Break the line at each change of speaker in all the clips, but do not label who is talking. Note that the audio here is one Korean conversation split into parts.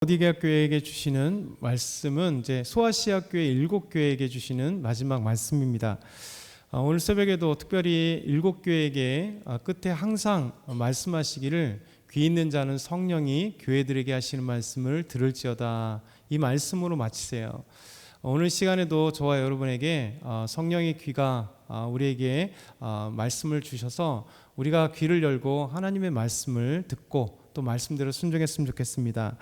라오디게아 교회에게 주시는 말씀은 이제 소아시아 교회 7교회에게 주시는 마지막 말씀입니다. 오늘 새벽에도 특별히 7교회에게 끝에 항상 말씀하시기를 귀 있는 자는 성령이 교회들에게 하시는 말씀을 들을지어다, 이 말씀으로 마치세요. 오늘 시간에도 저와 여러분에게 성령의 귀가 우리에게 말씀을 주셔서 우리가 귀를 열고 하나님의 말씀을 듣고 또 말씀대로 순종했으면 좋겠습니다.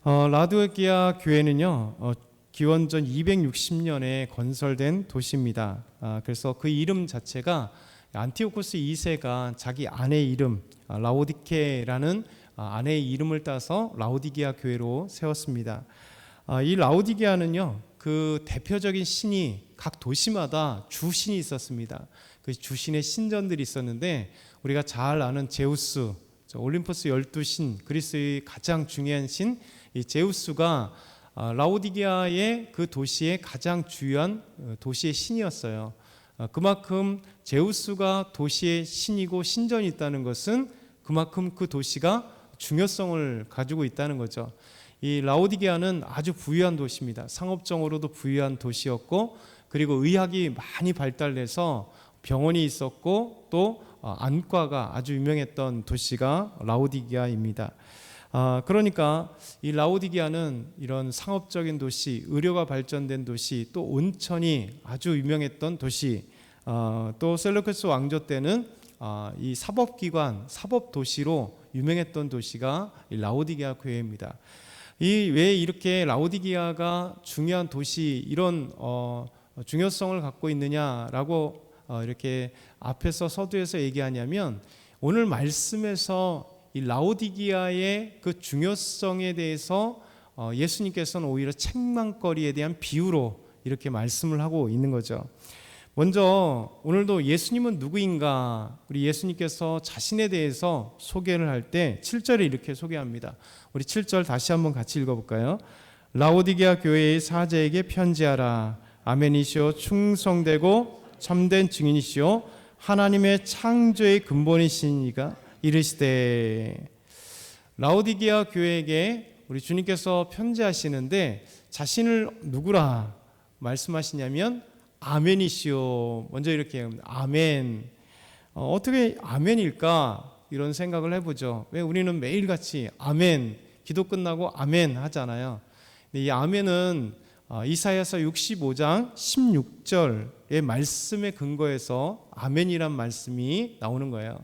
라오디게아 교회는요, 기원전 260년에 건설된 도시입니다. 그래서 그 이름 자체가 안티오코스 2세가 자기 아내의 이름 라오디케라는 아내의 이름을 따서 라오디게아 교회로 세웠습니다. 이 라오디게아는요, 그 대표적인 신이 각 도시마다 주신이 있었습니다. 그 주신의 신전들이 있었는데 우리가 잘 아는 제우스, 올림포스 12신, 그리스의 가장 중요한 신 이 제우스가 라오디게아의 그 도시의 가장 중요한 도시의 신이었어요. 그만큼 제우스가 도시의 신이고 신전이 있다는 것은 그만큼 그 도시가 중요성을 가지고 있다는 거죠. 이 라오디게아는 아주 부유한 도시입니다. 상업적으로도 부유한 도시였고, 그리고 의학이 많이 발달해서 병원이 있었고, 또 안과가 아주 유명했던 도시가 라오디게아입니다. 그러니까 이 라오디게아는 이런 상업적인 도시, 의료가 발전된 도시, 또 온천이 아주 유명했던 도시, 또 셀루케스 왕조 때는 이 사법기관, 사법도시로 유명했던 도시가 이 라오디게아 교회입니다. 왜 이렇게 라오디게아가 중요한 도시, 이런 중요성을 갖고 있느냐라고 이렇게 앞에서 서두에서 얘기하냐면, 오늘 말씀에서 이 라오디게아의 그 중요성에 대해서 예수님께서는 오히려 책망거리에 대한 비유로 이렇게 말씀을 하고 있는 거죠. 먼저 오늘도 예수님은 누구인가, 우리 예수님께서 자신에 대해서 소개를 할 때 7절에 이렇게 소개합니다. 우리 7절 다시 한번 같이 읽어볼까요? 라오디게아 교회의 사제에게 편지하라. 아멘이시오, 충성되고 참된 증인이시오, 하나님의 창조의 근본이시니가 이르시되. 라오디게아 교회에게 우리 주님께서 편지하시는데 자신을 누구라 말씀하시냐면 아멘이시오. 먼저 이렇게 합니다. 아멘. 어떻게 아멘일까, 이런 생각을 해보죠. 왜 우리는 매일같이 아멘, 기도 끝나고 아멘 하잖아요. 근데 이 아멘은 이사야서 65장 16절의 말씀에 근거해서 아멘이란 말씀이 나오는 거예요.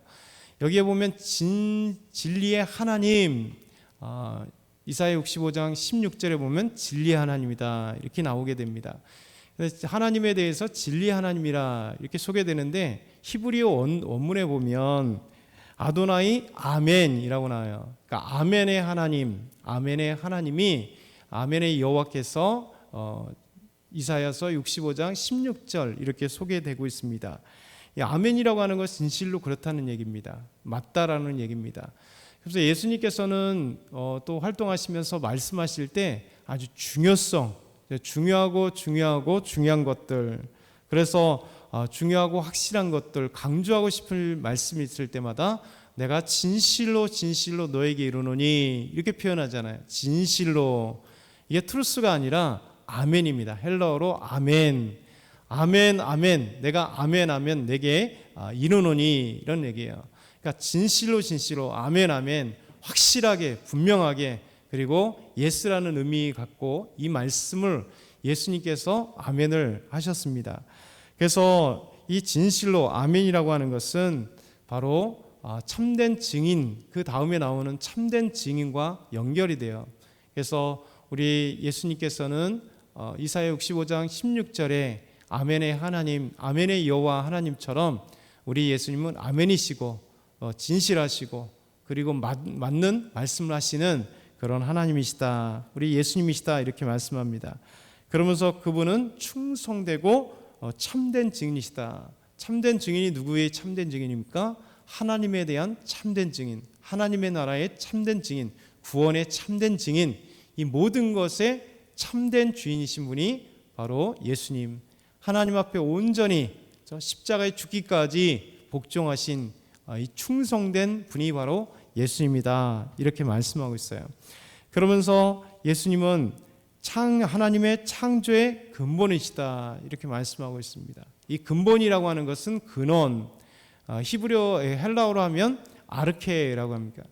여기에 보면 진리의 하나님, 이사야 65장 16절에 보면 진리의 하나님이다, 이렇게 나오게 됩니다. 하나님에 대해서 진리의 하나님이라 이렇게 소개되는데, 히브리어 원문에 보면 아도나이 아멘이라고 나와요. 그러니까 아멘의 하나님, 아멘의 하나님이, 아멘의 여호와께서 이사야서 65장 16절 이렇게 소개되고 있습니다. 이 아멘이라고 하는 것은 진실로 그렇다는 얘기입니다. 맞다라는 얘기입니다. 그래서 예수님께서는 또 활동하시면서 말씀하실 때 아주 중요하고 중요한 것들, 그래서 중요하고 확실한 것들 강조하고 싶을 말씀이 있을 때마다 내가 진실로 너에게 이르노니, 이렇게 표현하잖아요. 진실로. 이게 트루스가 아니라 아멘입니다. 헬라어로 아멘. 아멘, 아멘. 내가 아멘 하면 내게 이르노니, 이런 얘기예요. 그러니까 진실로 아멘, 아멘. 확실하게, 분명하게, 그리고 예스라는 의미 갖고 이 말씀을 예수님께서 아멘을 하셨습니다. 그래서 이 진실로 아멘이라고 하는 것은 바로 참된 증인, 그 다음에 나오는 참된 증인과 연결이 돼요. 그래서 우리 예수님께서는 이사야 65장 16절에 아멘의 하나님, 아멘의 여호와 하나님처럼 우리 예수님은 아멘이시고 진실하시고 그리고 맞는 말씀을 하시는 그런 하나님이시다, 우리 예수님이시다, 이렇게 말씀합니다. 그러면서 그분은 충성되고 참된 증인이시다. 참된 증인이 누구의 참된 증인입니까? 하나님에 대한 참된 증인, 하나님의 나라의 참된 증인, 구원의 참된 증인, 이 모든 것의 참된 주인이신 분이 바로 예수님, 하나님 앞에 온전히 십자가에 죽기까지 복종하신 이 충성된 분이 바로 예수님이다, 이렇게 말씀하고 있어요. 그러면서 예수님은 하나님의 창조의 근본이시다 이렇게 말씀하고 있습니다. 이 근본이라고 하는 것은 근원, 히브리어 헬라어로 하면 아르케라고 합니다.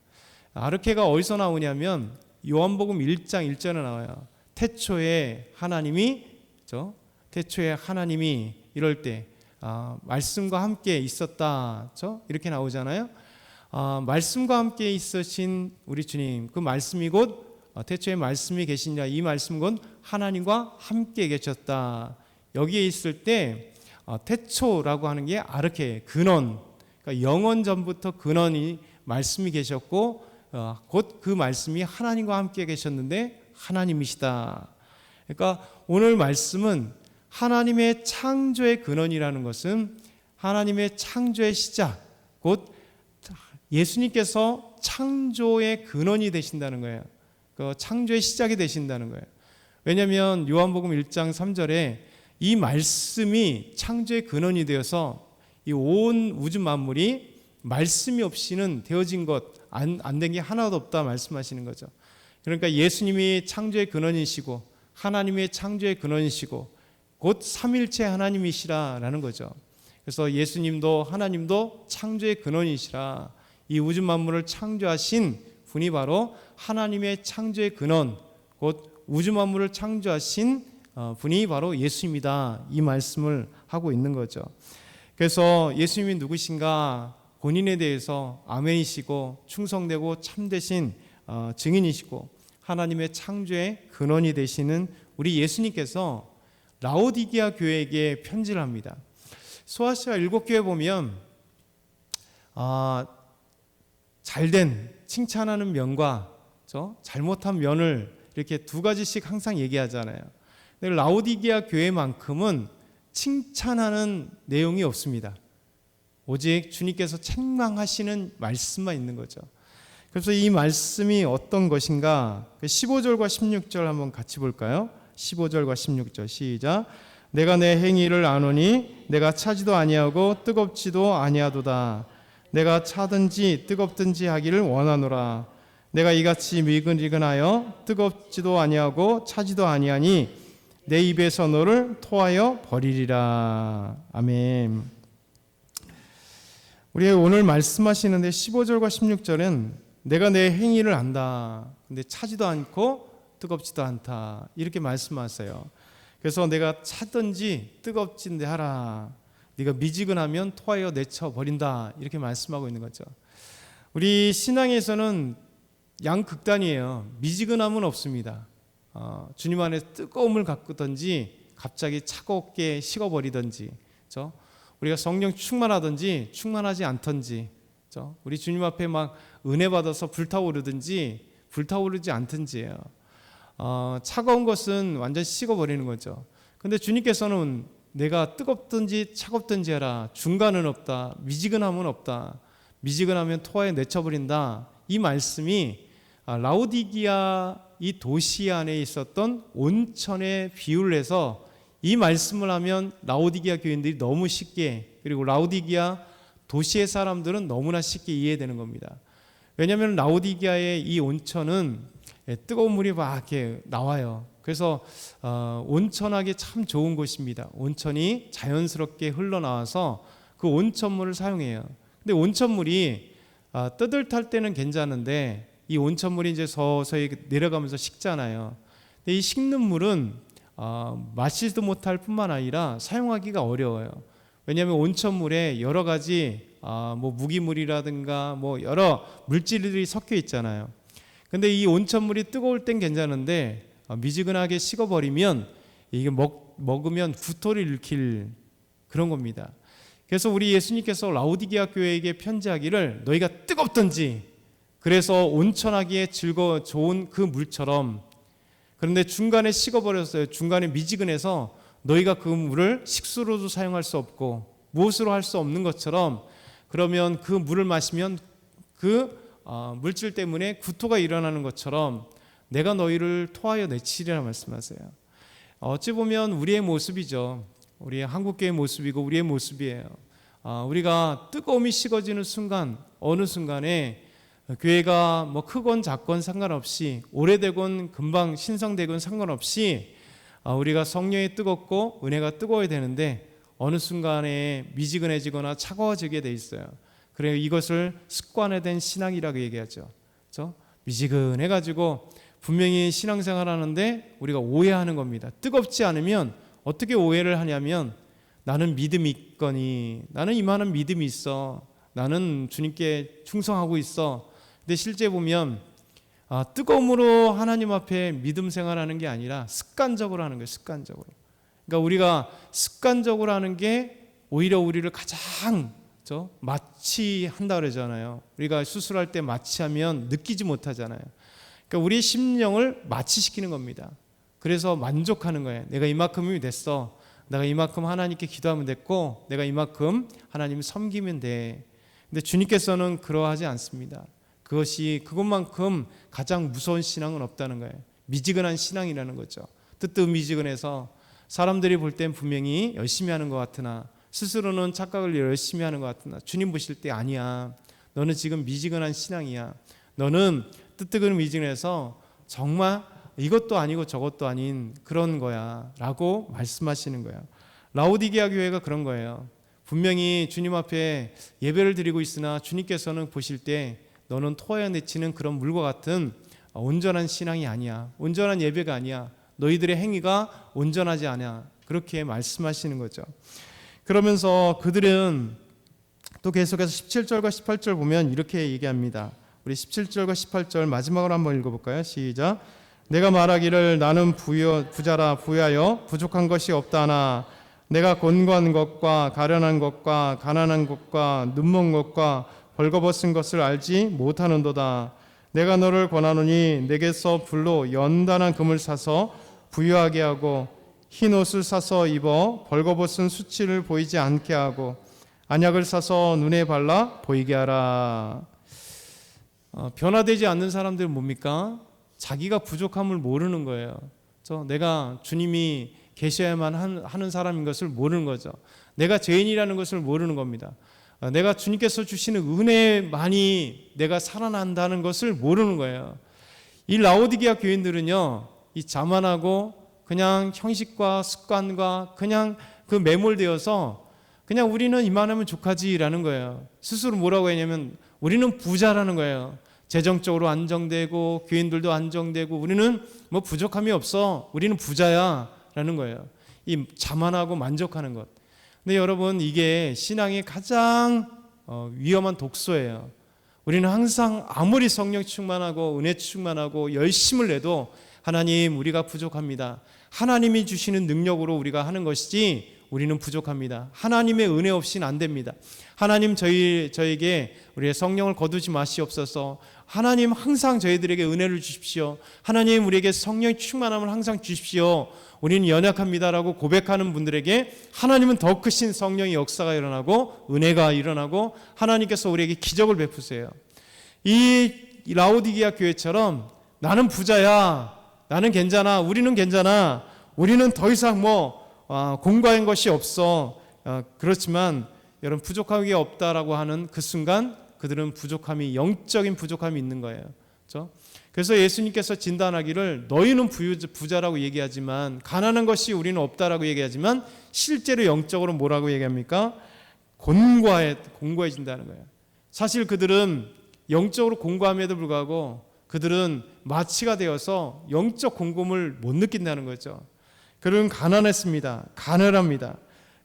아르케가 어디서 나오냐면 요한복음 1장 1절에 나와요. 태초에 하나님이 이럴 때 말씀과 함께 있었다. 이렇게 나오잖아요. 말씀과 함께 있으신 우리 주님, 그 말씀이 곧 태초에 말씀이 계시냐, 이 말씀 곧 하나님과 함께 계셨다. 여기에 있을 때 태초라고 하는 게 아르케, 근원, 그러니까 영원 전부터 근원이 말씀이 계셨고 곧 그 말씀이 하나님과 함께 계셨는데 하나님이시다. 그러니까 오늘 말씀은 하나님의 창조의 근원이라는 것은 하나님의 창조의 시작, 곧 예수님께서 창조의 근원이 되신다는 거예요. 그 창조의 시작이 되신다는 거예요. 왜냐하면 요한복음 1장 3절에 이 말씀이 창조의 근원이 되어서 이 온 우주 만물이 말씀이 없이는 되어진 것, 안 된 게 하나도 없다 말씀하시는 거죠. 그러니까 예수님이 창조의 근원이시고 하나님의 창조의 근원이시고 곧 삼일체 하나님이시라라는 거죠. 그래서 예수님도 하나님도 창조의 근원이시라. 이 우주 만물을 창조하신 분이 바로 하나님의 창조의 근원, 곧 우주 만물을 창조하신 분이 바로 예수입니다. 이 말씀을 하고 있는 거죠. 그래서 예수님이 누구신가? 본인에 대해서 아멘이시고 충성되고 참되신 증인이시고 하나님의 창조의 근원이 되시는 우리 예수님께서 라오디게아 교회에게 편지를 합니다. 소아시아 7교회 보면 잘된 칭찬하는 면과 잘못한 면을 이렇게 두 가지씩 항상 얘기하잖아요. 근데 라오디게아 교회만큼은 칭찬하는 내용이 없습니다. 오직 주님께서 책망하시는 말씀만 있는 거죠. 그래서 이 말씀이 어떤 것인가? 15절과 16절 한번 같이 볼까요? 15절과 16절 시작. 내가 내 행위를 아노니 내가 차지도 아니하고 뜨겁지도 아니하도다. 내가 차든지 뜨겁든지 하기를 원하노라. 내가 이같이 미근미근하여 뜨겁지도 아니하고 차지도 아니하니 내 입에서 너를 토하여 버리리라. 아멘. 우리 오늘 말씀하시는데 15절과 16절은 내가 내 행위를 안다. 근데 차지도 않고 뜨겁지도 않다. 이렇게 말씀하세요. 그래서 내가 차든지 뜨겁진데 하라. 네가 미지근하면 토하여 내쳐 버린다. 이렇게 말씀하고 있는 거죠. 우리 신앙에서는 양극단이에요. 미지근함은 없습니다. 주님 안에 뜨거움을 갖고든지 갑자기 차갑게 식어버리든지, 그렇죠? 우리가 성령 충만하든지 충만하지 않든지, 그렇죠? 우리 주님 앞에 막 은혜 받아서 불타오르든지 불타오르지 않든지예요. 차가운 것은 완전 식어버리는 거죠. 근데 주님께서는 내가 뜨겁든지 차갑든지 해라. 중간은 없다. 미지근함은 없다. 미지근하면 토하에 내쳐버린다. 이 말씀이 라오디게아 이 도시 안에 있었던 온천에 비유를 해서 이 말씀을 하면 라오디게아 교인들이 너무 쉽게, 그리고 라오디게아 도시의 사람들은 너무나 쉽게 이해되는 겁니다. 왜냐하면 라오디게아의 이 온천은 뜨거운 물이 막 이렇게 나와요. 그래서 온천하기 참 좋은 곳입니다. 온천이 자연스럽게 흘러나와서 그 온천물을 사용해요. 근데 온천물이 뜨뜻할 때는 괜찮은데 이 온천물이 이제 서서히 내려가면서 식잖아요. 근데 이 식는 물은 마시지도 못할 뿐만 아니라 사용하기가 어려워요. 왜냐하면 온천물에 여러 가지 뭐 무기물이라든가 뭐 여러 물질들이 섞여 있잖아요. 근데 이 온천물이 뜨거울 땐 괜찮은데 미지근하게 식어버리면 이게 먹으면 구토를 일으킬 그런 겁니다. 그래서 우리 예수님께서 라오디게아 교회에게 편지하기를 너희가 뜨겁든지, 그래서 온천하기에 좋은 그 물처럼, 그런데 중간에 식어버렸어요. 중간에 미지근해서 너희가 그 물을 식수로도 사용할 수 없고 무엇으로 할 수 없는 것처럼, 그러면 그 물을 마시면 그 물질 때문에 구토가 일어나는 것처럼 내가 너희를 토하여 내치리라 말씀하세요. 어찌 보면 우리의 모습이죠. 우리의 한국교회의 모습이고 우리의 모습이에요. 우리가 뜨거움이 식어지는 순간, 어느 순간에 교회가 뭐 크건 작건 상관없이 오래되건 금방 신성되건 상관없이 우리가 성령이 뜨겁고 은혜가 뜨거워야 되는데 어느 순간에 미지근해지거나 차가워지게 돼 있어요. 그래서 이것을 습관화된 신앙이라고 얘기하죠. 그렇죠? 미지근해가지고 분명히 신앙생활 하는데 우리가 오해하는 겁니다. 뜨겁지 않으면 어떻게 오해를 하냐면 나는 믿음이 있거니, 나는 이만한 믿음이 있어, 나는 주님께 충성하고 있어. 근데 실제 보면 뜨거움으로 하나님 앞에 믿음 생활하는 게 아니라 습관적으로 하는 거예요. 습관적으로. 그러니까 우리가 습관적으로 하는 게 오히려 우리를 가장 마취한다 그러잖아요. 우리가 수술할 때 마취하면 느끼지 못하잖아요. 그러니까 우리의 심령을 마취시키는 겁니다. 그래서 만족하는 거예요. 내가 이만큼이 됐어. 내가 이만큼 하나님께 기도하면 됐고, 내가 이만큼 하나님을 섬기면 돼. 근데 주님께서는 그러하지 않습니다. 그것만큼 가장 무서운 신앙은 없다는 거예요. 미지근한 신앙이라는 거죠. 뜨뜻미지근해서 사람들이 볼 땐 분명히 열심히 하는 것 같으나, 스스로는 착각을 열심히 하는 것 같으나 주님 보실 때 아니야. 너는 지금 미지근한 신앙이야. 너는 뜨뜻미지근해서 정말 이것도 아니고 저것도 아닌 그런 거야 라고 말씀하시는 거예요. 라오디게아 교회가 그런 거예요. 분명히 주님 앞에 예배를 드리고 있으나 주님께서는 보실 때 너는 토해내치는 그런 물과 같은 온전한 신앙이 아니야. 온전한 예배가 아니야. 너희들의 행위가 온전하지 않아. 그렇게 말씀하시는 거죠. 그러면서 그들은 또 계속해서 17절과 18절 보면 이렇게 얘기합니다. 우리 17절과 18절 마지막으로 한번 읽어볼까요? 시작. 내가 말하기를 나는 부자라 부유하여 부족한 것이 없다나 내가 곤고한 것과 가련한 것과 가난한 것과 눈먼 것과 벌거벗은 것을 알지 못하는도다. 내가 너를 권하노니 내게서 불로 연단한 금을 사서 부유하게 하고 흰 옷을 사서 입어 벌거벗은 수치를 보이지 않게 하고 안약을 사서 눈에 발라 보이게 하라. 변화되지 않는 사람들은 뭡니까? 자기가 부족함을 모르는 거예요. 내가 주님이 계셔야만 하는 사람인 것을 모르는 거죠. 내가 죄인이라는 것을 모르는 겁니다. 내가 주님께서 주시는 은혜만이 내가 살아난다는 것을 모르는 거예요. 이 라오디게아 교인들은요, 이 자만하고 그냥 형식과 습관과 그냥 그 매몰되어서 그냥 우리는 이만하면 족하지라는 거예요. 스스로 뭐라고 했냐면 우리는 부자라는 거예요. 재정적으로 안정되고 교인들도 안정되고 우리는 뭐 부족함이 없어. 우리는 부자야 라는 거예요. 이 자만하고 만족하는 것. 근데 여러분 이게 신앙의 가장 위험한 독소예요. 우리는 항상 아무리 성령 충만하고 은혜 충만하고 열심을 내도 하나님 우리가 부족합니다. 하나님이 주시는 능력으로 우리가 하는 것이지 우리는 부족합니다. 하나님의 은혜 없이는 안 됩니다. 하나님 저에게 우리의 성령을 거두지 마시옵소서. 하나님 항상 저희들에게 은혜를 주십시오. 하나님 우리에게 성령의 충만함을 항상 주십시오. 우리는 연약합니다라고 고백하는 분들에게 하나님은 더 크신 성령의 역사가 일어나고 은혜가 일어나고 하나님께서 우리에게 기적을 베푸세요. 이 라오디게아 교회처럼 나는 부자야, 나는 괜찮아, 우리는 괜찮아, 우리는 더 이상 공고한 것이 없어. 그렇지만 여러분 부족함이 없다라고 하는 그 순간 그들은 영적인 부족함이 있는 거예요. 그렇죠? 그래서 예수님께서 진단하기를 너희는 부자라고 얘기하지만 가난한 것이 우리는 없다라고 얘기하지만 실제로 영적으로 뭐라고 얘기합니까? 공고해진다는 거예요. 사실 그들은 영적으로 공고함에도 불구하고 그들은 마취가 되어서 영적 공고함을 못 느낀다는 거죠. 그들은 가난했습니다. 가난합니다.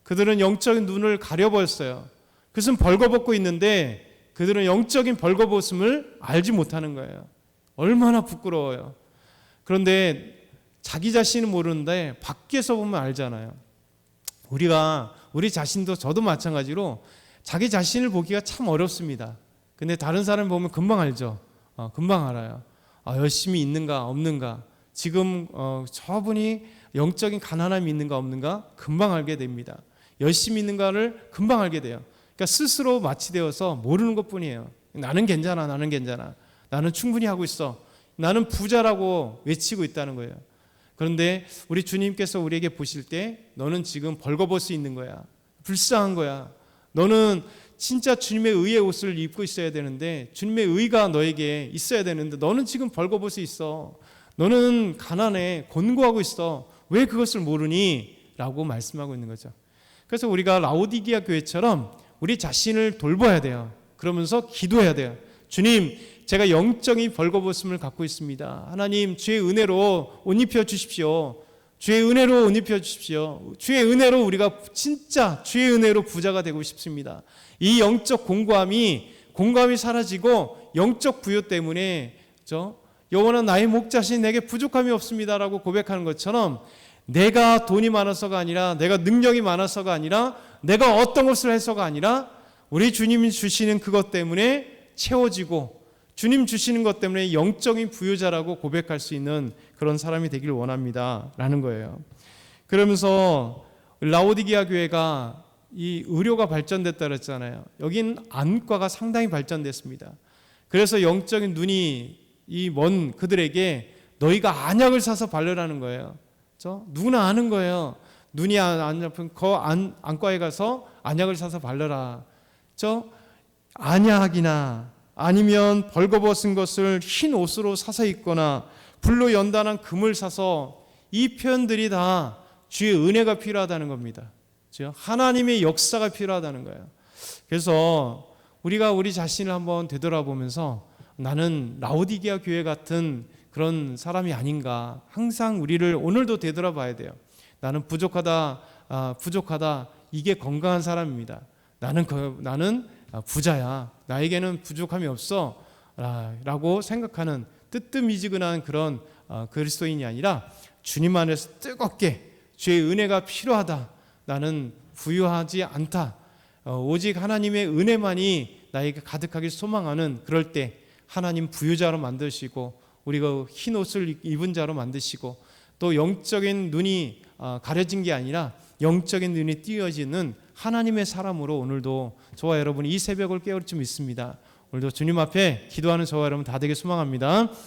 그들은 영적인 눈을 가려버렸어요. 그것은 벌거벗고 있는데 그들은 영적인 벌거벗음을 알지 못하는 거예요. 얼마나 부끄러워요. 그런데 자기 자신은 모르는데 밖에서 보면 알잖아요. 우리 자신도 저도 마찬가지로 자기 자신을 보기가 참 어렵습니다. 근데 다른 사람 보면 금방 알죠. 금방 알아요. 열심히 있는가 없는가, 지금 저분이 영적인 가난함이 있는가 없는가 금방 알게 됩니다. 열심히 있는가를 금방 알게 돼요. 그러니까 스스로 마취되어서 모르는 것뿐이에요. 나는 괜찮아, 나는 괜찮아, 나는 충분히 하고 있어, 나는 부자라고 외치고 있다는 거예요. 그런데 우리 주님께서 우리에게 보실 때 너는 지금 벌거벗어 있는 거야, 불쌍한 거야, 너는 진짜 주님의 의의 옷을 입고 있어야 되는데, 주님의 의가 너에게 있어야 되는데 너는 지금 벌거벗어 있어. 너는 가난해, 곤고하고 있어. 왜 그것을 모르니? 라고 말씀하고 있는 거죠. 그래서 우리가 라오디게아 교회처럼 우리 자신을 돌봐야 돼요. 그러면서 기도해야 돼요. 주님, 제가 영적인 벌거벗음을 갖고 있습니다. 하나님, 주의 은혜로 옷 입혀 주십시오. 주의 은혜로 옷 입혀 주십시오. 주의 은혜로 우리가 진짜 주의 은혜로 부자가 되고 싶습니다. 이 영적 공고함이 사라지고 영적 부요 때문에 여호와는 나의 목자신 내게 부족함이 없습니다라고 고백하는 것처럼, 내가 돈이 많아서가 아니라, 내가 능력이 많아서가 아니라, 내가 어떤 것을 해서가 아니라, 우리 주님이 주시는 그것 때문에 채워지고 주님 주시는 것 때문에 영적인 부유자라고 고백할 수 있는 그런 사람이 되길 원합니다 라는 거예요. 그러면서 라오디게아 교회가 이 의료가 발전됐다 그랬잖아요. 여긴 안과가 상당히 발전됐습니다. 그래서 영적인 눈이 이 먼 그들에게 너희가 안약을 사서 바르라는 거예요. 누구나 아는 거예요. 눈이 안 아픈 안과에 가서 안약을 사서 바르라. 안약이나 아니면 벌거벗은 것을 흰 옷으로 사서 입거나 불로 연단한 금을 사서, 이 표현들이 다 주의 은혜가 필요하다는 겁니다. 하나님의 역사가 필요하다는 거예요. 그래서 우리가 우리 자신을 한번 되돌아보면서 나는 라오디게아 교회 같은 그런 사람이 아닌가, 항상 우리를 오늘도 되돌아봐야 돼요. 나는 부족하다, 이게 건강한 사람입니다. 나는 부자야, 나에게는 부족함이 없어 라고 생각하는 뜨뜻미지근한 그런 그리스도인이 아니라, 주님 안에서 뜨겁게 주의 은혜가 필요하다, 나는 부유하지 않다, 오직 하나님의 은혜만이 나에게 가득하게 소망하는, 그럴 때 하나님 부유자로 만드시고 우리가 흰 옷을 입은 자로 만드시고, 또 영적인 눈이 가려진 게 아니라 영적인 눈이 띄어지는 하나님의 사람으로 오늘도 저와 여러분이 이 새벽을 깨울 줄 믿습니다. 오늘도 주님 앞에 기도하는 저와 여러분 다 되게 소망합니다.